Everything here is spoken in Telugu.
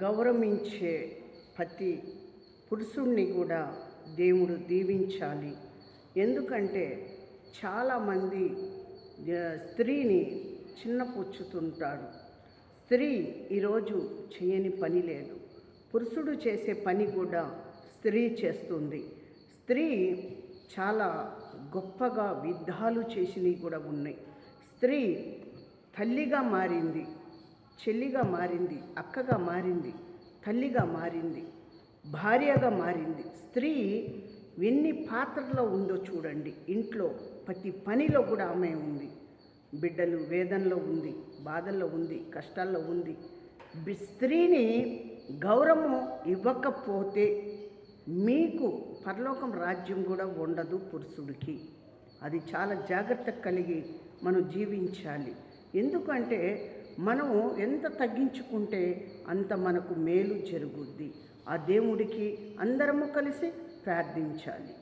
గౌరవించే ప్రతి పురుషుణ్ణి కూడా దేవుడు దీవించాలి. ఎందుకంటే చాలామంది స్త్రీని చిన్నపుచ్చుతుంటారు. స్త్రీ ఈరోజు చేయని పని లేదు. పురుషుడు చేసే పని కూడా స్త్రీ చేస్తుంది. స్త్రీ చాలా గొప్పగా యుద్ధాలు చేసినవి కూడా ఉన్నాయి. స్త్రీ తల్లిగా మారింది, చెల్లిగా మారింది, అక్కగా మారింది, తల్లిగా మారింది, భార్యగా మారింది. స్త్రీ ఎన్ని పాత్రలో ఉందో చూడండి. ఇంట్లో ప్రతి పనిలో కూడా ఆమె ఉంది. బిడ్డలు వేదనలో ఉంది, బాధల్లో ఉంది, కష్టాల్లో ఉంది. స్త్రీని గౌరవం ఇవ్వకపోతే మీకు పరలోకం రాజ్యం కూడా ఉండదు పురుషుడికి. అది చాలా జాగ్రత్త కలిగి మనం జీవించాలి. ఎందుకంటే మనము ఎంత తగ్గించుకుంటే అంత మనకు మేలు జరుగుద్ది. ఆ దేవుడికి అందరము కలిసి ప్రార్థించాలి.